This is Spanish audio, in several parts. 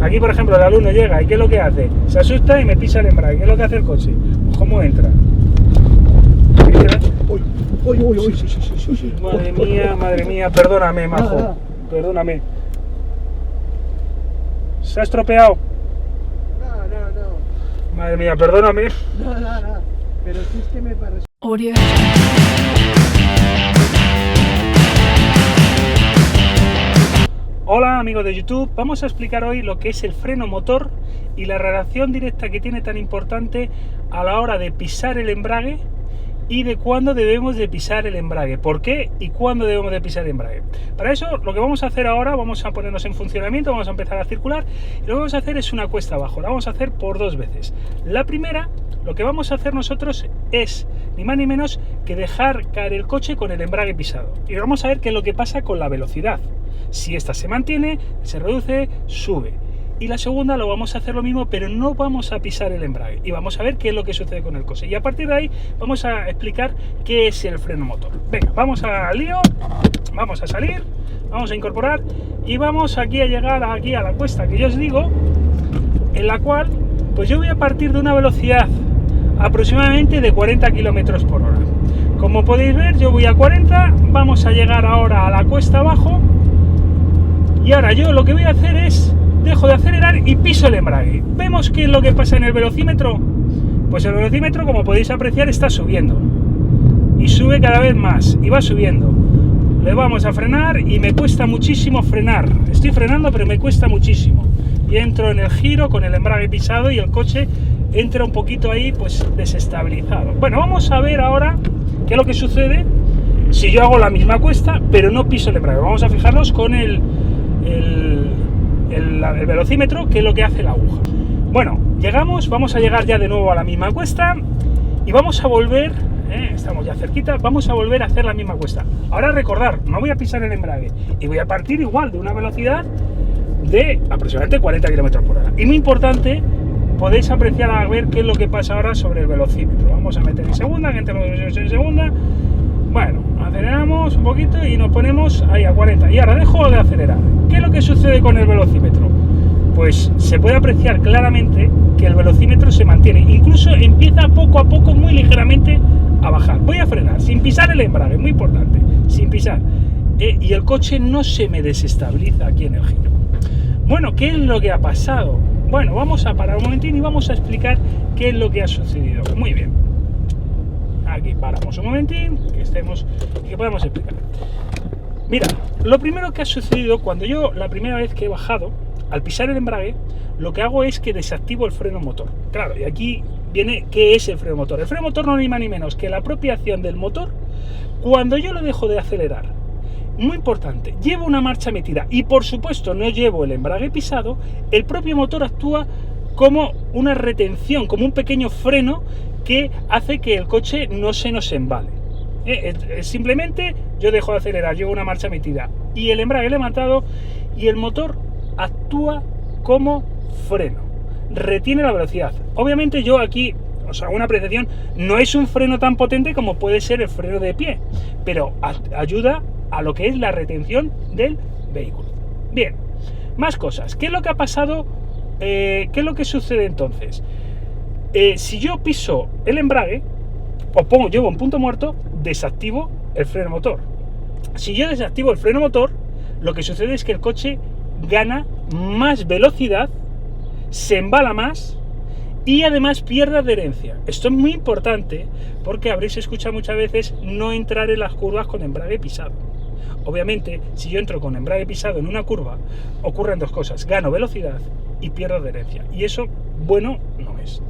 Aquí, por ejemplo, el alumno llega y ¿qué es lo que hace? Se asusta y me pisa el embrague. ¿Qué es lo que hace el coche? Pues ¿cómo entra? Uy. Madre mía, perdóname, majo. Perdóname. ¿Se ha estropeado? No. Madre mía, perdóname. No. Pero sí es que me parece... Audio. Hola amigos de YouTube, vamos a explicar hoy lo que es el freno motor y la relación directa que tiene tan importante a la hora de pisar el embrague y de cuándo debemos de pisar el embrague, por qué y cuándo debemos de pisar el embrague. Para eso lo que vamos a hacer ahora, vamos a ponernos en funcionamiento, vamos a empezar a circular y lo que vamos a hacer es una cuesta abajo, la vamos a hacer por dos veces. La primera, lo que vamos a hacer nosotros es ni más ni menos que dejar caer el coche con el embrague pisado y vamos a ver qué es lo que pasa con la velocidad. Si esta se mantiene, se reduce, sube. Y la segunda lo vamos a hacer lo mismo, pero no vamos a pisar el embrague. Y vamos a ver qué es lo que sucede con el coche. Y a partir de ahí vamos a explicar qué es el freno motor. Venga, vamos al lío, vamos a salir, vamos a incorporar y vamos aquí a llegar aquí a la cuesta que yo os digo, en la cual pues yo voy a partir de una velocidad aproximadamente de 40 km por hora. Como podéis ver, yo voy a 40, vamos a llegar ahora a la cuesta abajo. Y ahora yo lo que voy a hacer es, dejo de acelerar y piso el embrague. ¿Vemos qué es lo que pasa en el velocímetro? Pues el velocímetro, como podéis apreciar, está subiendo. Y sube cada vez más, y va subiendo. Le vamos a frenar y me cuesta muchísimo frenar. Estoy frenando, pero me cuesta muchísimo. Y entro en el giro con el embrague pisado y el coche entra un poquito ahí, pues desestabilizado. Bueno, vamos a ver ahora qué es lo que sucede si yo hago la misma cuesta, pero no piso el embrague. Vamos a fijarnos con el velocímetro, que es lo que hace la aguja. Bueno, llegamos, vamos a llegar ya de nuevo a la misma cuesta y vamos a volver, estamos ya cerquita, vamos a volver a hacer la misma cuesta. Ahora recordar, no voy a pisar el embrague y voy a partir igual de una velocidad de aproximadamente 40 km por hora. Y muy importante, podéis apreciar a ver qué es lo que pasa ahora sobre el velocímetro. Vamos a meter en segunda, que entramos en segunda. Bueno, aceleramos un poquito y nos ponemos ahí a 40 y ahora dejo de acelerar. ¿Qué es lo que sucede con el velocímetro? Pues se puede apreciar claramente que el velocímetro se mantiene, incluso empieza poco a poco, muy ligeramente a bajar. Voy a frenar sin pisar el embrague, muy importante, sin pisar, y el coche no se me desestabiliza aquí en el giro. Bueno, ¿qué es lo que ha pasado? Bueno, vamos a parar un momentín y vamos a explicar qué es lo que ha sucedido. Muy bien. Aquí paramos un momentín, que estemos y que podamos explicar. Mira, lo primero que ha sucedido cuando yo la primera vez que he bajado, al pisar el embrague, lo que hago es que desactivo el freno motor. Claro, y aquí viene qué es el freno motor. El freno motor no es ni más ni menos que la propia acción del motor cuando yo lo dejo de acelerar. Muy importante, llevo una marcha metida y por supuesto no llevo el embrague pisado, el propio motor actúa como una retención, como un pequeño freno que hace que el coche no se nos embale. Simplemente yo dejo de acelerar, llevo una marcha metida y el embrague levantado y el motor actúa como freno, retiene la velocidad. Obviamente yo aquí os hago una apreciación, no es un freno tan potente como puede ser el freno de pie, pero ayuda a lo que es la retención del vehículo. Bien, más cosas. ¿Qué es lo que ha pasado? ¿Qué es lo que sucede entonces? Si yo piso el embrague o llevo un punto muerto, desactivo el freno motor. Si yo desactivo el freno motor, lo que sucede es que el coche gana más velocidad, se embala más y además pierde adherencia. Esto es muy importante porque habréis escuchado muchas veces no entrar en las curvas con embrague pisado. Obviamente, si yo entro con embrague pisado en una curva, ocurren dos cosas: gano velocidad y pierdo adherencia, y eso bueno no es.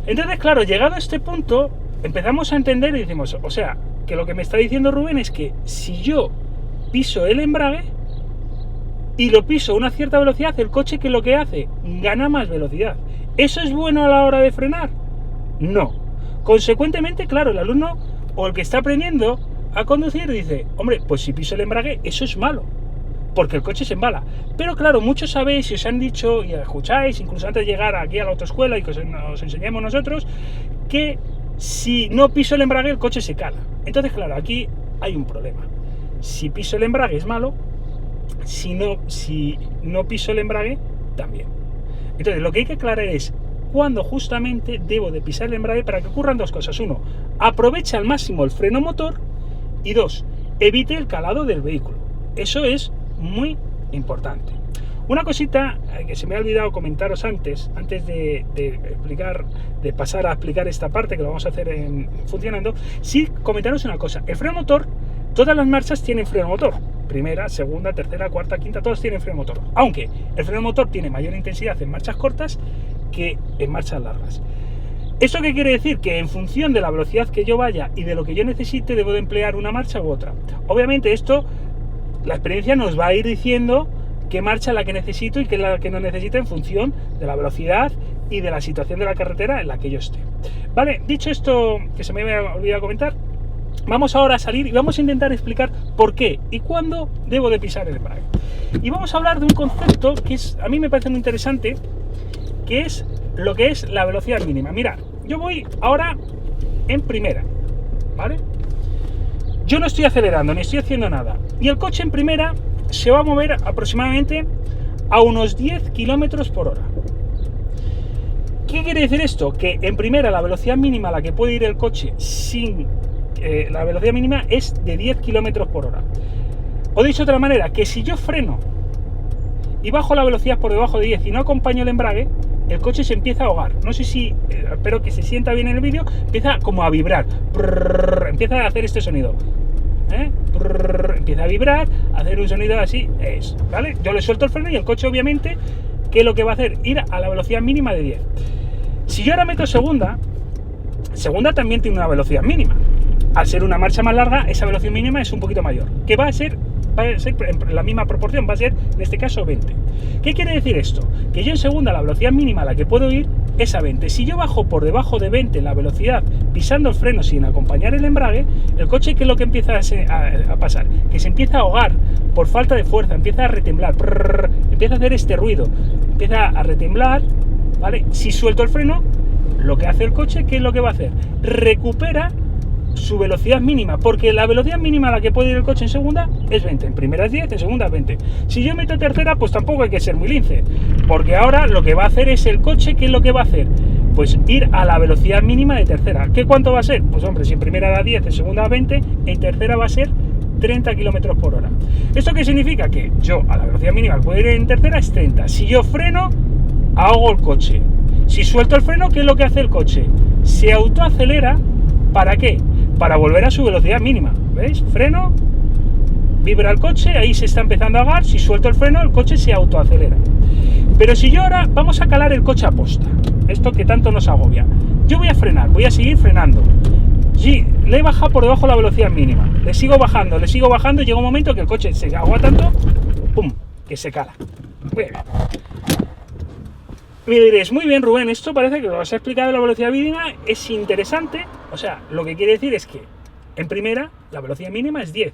Entonces, claro, llegado a este punto, empezamos a entender y decimos, o sea, que lo que me está diciendo Rubén es que si yo piso el embrague y lo piso a una cierta velocidad, el coche, ¿qué es lo que hace? Gana más velocidad. ¿Eso es bueno a la hora de frenar? No. Consecuentemente, claro, el alumno o el que está aprendiendo a conducir dice, hombre, pues si piso el embrague, eso es malo, porque el coche se embala. Pero claro, muchos sabéis y os han dicho y escucháis, incluso antes de llegar aquí a la autoescuela y que os enseñemos nosotros, que si no piso el embrague el coche se cala. Entonces claro, aquí hay un problema. Si piso el embrague es malo, si no piso el embrague también. Entonces, lo que hay que aclarar es cuándo justamente debo de pisar el embrague para que ocurran dos cosas. Uno, aproveche al máximo el freno motor, y dos, evite el calado del vehículo. Eso es muy importante. Una cosita que se me ha olvidado comentaros antes de pasar a explicar esta parte, que lo vamos a hacer funcionando, sí comentaros una cosa. El freno motor, todas las marchas tienen freno motor. Primera, segunda, tercera, cuarta, quinta, todas tienen freno motor. Aunque el freno motor tiene mayor intensidad en marchas cortas que en marchas largas. ¿Esto qué quiere decir? Que en función de la velocidad que yo vaya y de lo que yo necesite, debo de emplear una marcha u otra. Obviamente esto, la experiencia nos va a ir diciendo qué marcha es la que necesito y qué es la que no necesito en función de la velocidad y de la situación de la carretera en la que yo esté. Vale, dicho esto, que se me había olvidado comentar, vamos ahora a salir y vamos a intentar explicar por qué y cuándo debo de pisar el embrague. Y vamos a hablar de un concepto que a mí me parece muy interesante, que es lo que es la velocidad mínima. Mirad, yo voy ahora en primera, ¿vale? Yo no estoy acelerando, ni estoy haciendo nada. Y el coche en primera se va a mover aproximadamente a unos 10 km por hora. ¿Qué quiere decir esto? Que en primera la velocidad mínima a la que puede ir el coche la velocidad mínima es de 10 km por hora. O dicho de otra manera, que si yo freno y bajo la velocidad por debajo de 10 y no acompaño el embrague, el coche se empieza a ahogar. No sé si, espero que se sienta bien en el vídeo, empieza como a vibrar, empieza a hacer este sonido. Empieza a vibrar, a hacer un sonido así, ¿vale? Yo le suelto el freno y el coche obviamente, ¿qué es lo que va a hacer? Ir a la velocidad mínima de 10. Si yo ahora meto segunda también tiene una velocidad mínima. Al ser una marcha más larga, esa velocidad mínima es un poquito mayor, que va a ser en la misma proporción, va a ser en este caso 20. ¿Qué quiere decir esto? Que yo en segunda la velocidad mínima a la que puedo ir es a 20. Si yo bajo por debajo de 20 la velocidad pisando el freno sin acompañar el embrague, el coche, ¿qué es lo que empieza a pasar? Que se empieza a ahogar por falta de fuerza, empieza a retemblar, empieza a hacer este ruido, empieza a retemblar, ¿vale? Si suelto el freno, lo que hace el coche, ¿qué es lo que va a hacer? Recupera su velocidad mínima, porque la velocidad mínima a la que puede ir el coche en segunda es 20, en primera es 10, en segunda es 20. Si yo meto tercera, pues tampoco hay que ser muy lince, porque ahora lo que va a hacer es el coche, ¿qué es lo que va a hacer? Pues ir a la velocidad mínima de tercera. ¿Qué cuánto va a ser? Pues hombre, si en primera da 10, en segunda da 20, en tercera va a ser 30 km por hora. ¿Esto qué significa? Que yo a la velocidad mínima que puedo ir en tercera es 30. Si yo freno, ahogo el coche. Si suelto el freno, ¿qué es lo que hace el coche? Se autoacelera. ¿Para qué? Para volver a su velocidad mínima. ¿Veis? Freno, vibra el coche, ahí se está empezando a ahogar. Si suelto el freno, el coche se autoacelera. Pero si yo ahora vamos a calar el coche a posta, esto que tanto nos agobia, yo voy a frenar, voy a seguir frenando. Sí, le he bajado por debajo la velocidad mínima, le sigo bajando, y llega un momento que el coche se agua tanto, ¡pum!, que se cala. Muy bien. Me diréis, muy bien, Rubén, esto parece que lo has explicado, la velocidad mínima es interesante. O sea, lo que quiere decir es que en primera la velocidad mínima es 10,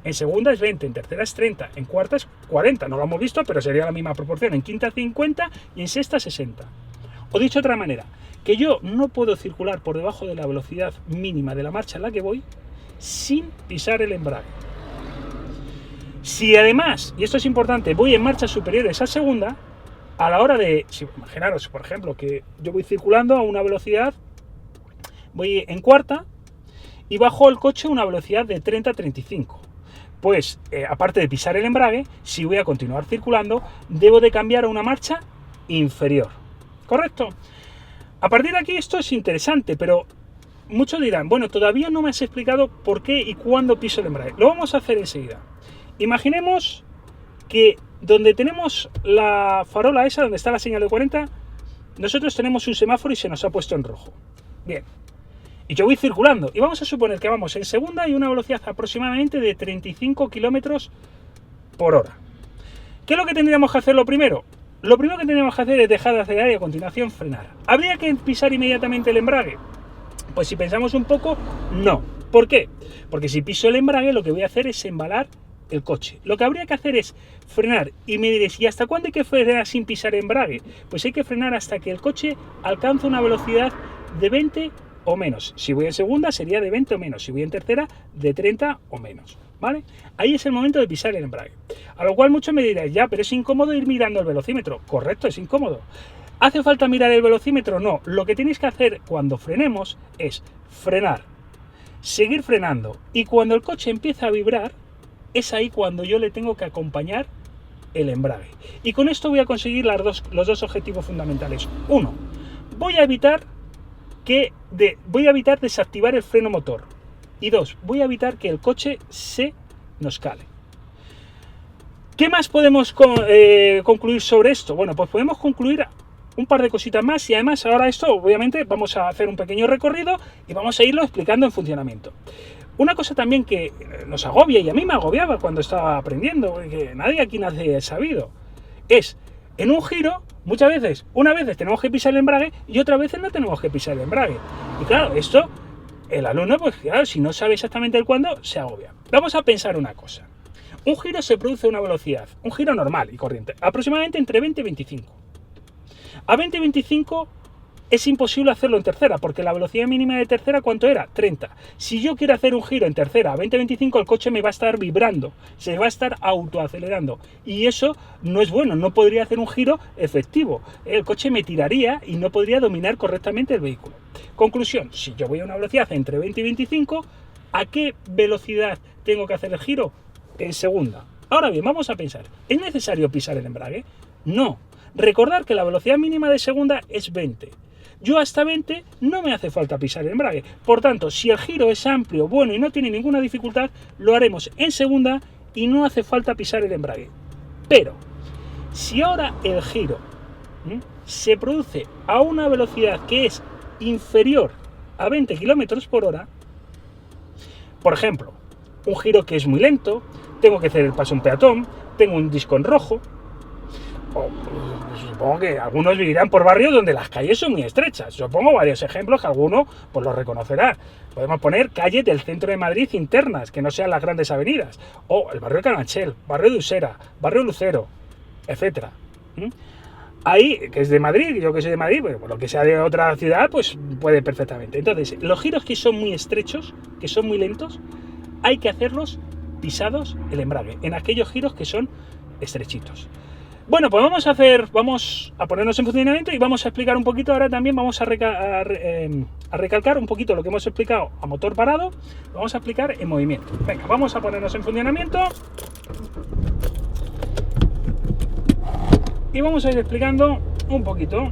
en segunda es 20, en tercera es 30, en cuarta es 40, no lo hemos visto, pero sería la misma proporción, en quinta 50 y en sexta 60. O dicho de otra manera, que yo no puedo circular por debajo de la velocidad mínima de la marcha en la que voy sin pisar el embrague. Si además, y esto es importante, voy en marchas superiores a segunda, a la hora de, imaginaros, por ejemplo, que yo voy circulando a una velocidad, voy en cuarta y bajo el coche a una velocidad de 30-35. Pues, aparte de pisar el embrague, si voy a continuar circulando, debo de cambiar a una marcha inferior. ¿Correcto? A partir de aquí esto es interesante, pero muchos dirán, bueno, todavía no me has explicado por qué y cuándo piso el embrague. Lo vamos a hacer enseguida. Imaginemos que donde tenemos la farola esa, donde está la señal de 40, nosotros tenemos un semáforo y se nos ha puesto en rojo. Bien. Y yo voy circulando. Y vamos a suponer que vamos en segunda y una velocidad aproximadamente de 35 km por hora. ¿Qué es lo que tendríamos que hacer lo primero? Lo primero que tendríamos que hacer es dejar de acelerar y a continuación frenar. ¿Habría que pisar inmediatamente el embrague? Pues si pensamos un poco, no. ¿Por qué? Porque si piso el embrague lo que voy a hacer es embalar el coche. Lo que habría que hacer es frenar. Y me diréis, ¿y hasta cuándo hay que frenar sin pisar embrague? Pues hay que frenar hasta que el coche alcance una velocidad de 20 o menos. Si voy en segunda sería de 20 o menos. Si voy en tercera, de 30 o menos. ¿vale? Ahí es el momento de pisar el embrague. A lo cual muchos me diréis, ya, pero es incómodo ir mirando el velocímetro. Correcto, es incómodo. ¿Hace falta mirar el velocímetro? No. Lo que tenéis que hacer cuando frenemos es frenar, seguir frenando, y cuando el coche empieza a vibrar, es ahí cuando yo le tengo que acompañar el embrague. Y con esto voy a conseguir los dos objetivos fundamentales. Uno, voy a evitar desactivar el freno motor. Y dos, voy a evitar que el coche se nos cale. ¿Qué más podemos concluir sobre esto? Bueno, pues podemos concluir un par de cositas más, y además ahora esto, obviamente, vamos a hacer un pequeño recorrido y vamos a irlo explicando en funcionamiento. Una cosa también que nos agobia, y a mí me agobiaba cuando estaba aprendiendo, que nadie aquí nace sabido, es en un giro, muchas veces, una vez tenemos que pisar el embrague y otras veces no tenemos que pisar el embrague. Y claro, esto, el alumno, pues claro, si no sabe exactamente el cuándo, se agobia. Vamos a pensar una cosa. Un giro se produce a una velocidad, un giro normal y corriente, aproximadamente entre 20 y 25. A 20 y 25 es imposible hacerlo en tercera, porque la velocidad mínima de tercera, ¿cuánto era? 30. Si yo quiero hacer un giro en tercera a 20-25, el coche me va a estar vibrando, se va a estar autoacelerando. Y eso no es bueno, no podría hacer un giro efectivo. El coche me tiraría y no podría dominar correctamente el vehículo. Conclusión, si yo voy a una velocidad entre 20 y 25, ¿a qué velocidad tengo que hacer el giro? En segunda. Ahora bien, vamos a pensar, ¿es necesario pisar el embrague? No. Recordar que la velocidad mínima de segunda es 20. Yo hasta 20 no me hace falta pisar el embrague. Por tanto, si el giro es amplio, bueno y no tiene ninguna dificultad, lo haremos en segunda y no hace falta pisar el embrague. Pero, si ahora el giro se produce a una velocidad que es inferior a 20 km por hora, por ejemplo, un giro que es muy lento, tengo que hacer el paso a un peatón, tengo un disco en rojo, supongo que algunos vivirán por barrios donde las calles son muy estrechas. Yo pongo varios ejemplos que alguno pues los reconocerá. Podemos poner calles del centro de Madrid internas, que no sean las grandes avenidas, o el barrio de Carabanchel, barrio de Usera, barrio Lucero, etcétera. Ahí, que es de Madrid, yo que soy de Madrid, pues, lo que sea de otra ciudad, pues puede perfectamente. Entonces, los giros que son muy estrechos, que son muy lentos, hay que hacerlos pisados el embrague, en aquellos giros que son estrechitos. Bueno, pues vamos a ponernos en funcionamiento y vamos a explicar un poquito ahora también, vamos a recalcar un poquito lo que hemos explicado a motor parado, lo vamos a explicar en movimiento. Venga, vamos a ponernos en funcionamiento y vamos a ir explicando un poquito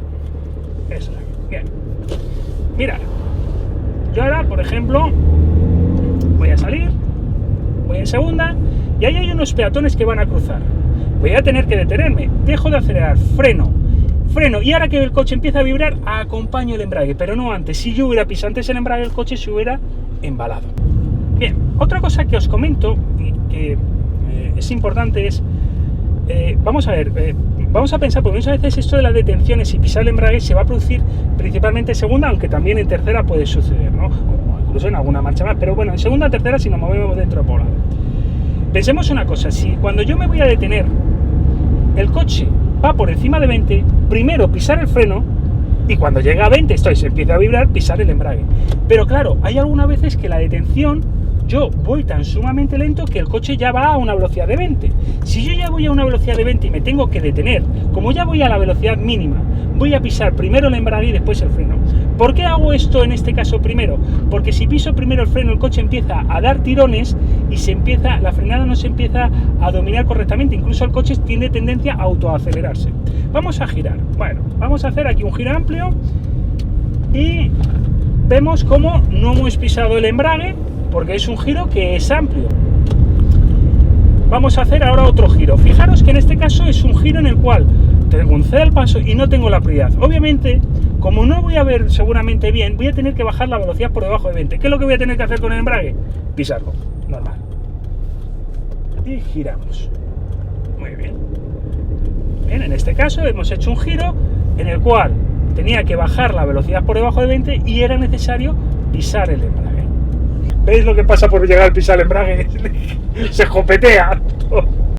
eso. Bien, mirad, yo ahora, por ejemplo, voy a salir, voy en segunda y ahí hay unos peatones que van a cruzar. Voy a tener que detenerme, dejo de acelerar, freno, y ahora que el coche empieza a vibrar, acompaño el embrague, pero no antes. Si yo hubiera pisado antes el embrague, el coche se hubiera embalado. Bien, otra cosa que os comento, que es importante, es, vamos a ver, vamos a pensar, porque muchas veces esto de las detenciones y pisar el embrague se va a producir principalmente en segunda, aunque también en tercera puede suceder, ¿no? O incluso en alguna marcha más, pero bueno, en segunda o tercera si nos movemos dentro de poblado. Pensemos una cosa, si cuando yo me voy a detener, el coche va por encima de 20, primero pisar el freno y cuando llega a 20, se empieza a vibrar, pisar el embrague. Pero claro, hay algunas veces que la detención, yo voy tan sumamente lento que el coche ya va a una velocidad de 20. Si yo ya voy a una velocidad de 20 y me tengo que detener, como ya voy a la velocidad mínima, voy a pisar primero el embrague y después el freno. ¿Por qué hago esto en este caso primero? Porque si piso primero el freno, el coche empieza a dar tirones y la frenada no se empieza a dominar correctamente. Incluso el coche tiene tendencia a autoacelerarse. Vamos a girar. Bueno, vamos a hacer aquí un giro amplio y vemos cómo no hemos pisado el embrague porque es un giro que es amplio. Vamos a hacer ahora otro giro. Fijaros que en este caso es un giro en el cual tengo un ceda al paso y no tengo la prioridad. Obviamente, como no voy a ver seguramente bien, voy a tener que bajar la velocidad por debajo de 20. ¿Qué es lo que voy a tener que hacer con el embrague? Pisarlo, normal. Y giramos. Muy bien. Bien, en este caso hemos hecho un giro en el cual tenía que bajar la velocidad por debajo de 20 y era necesario pisar el embrague. ¿Veis lo que pasa por llegar al pisar el embrague? Se escopetea.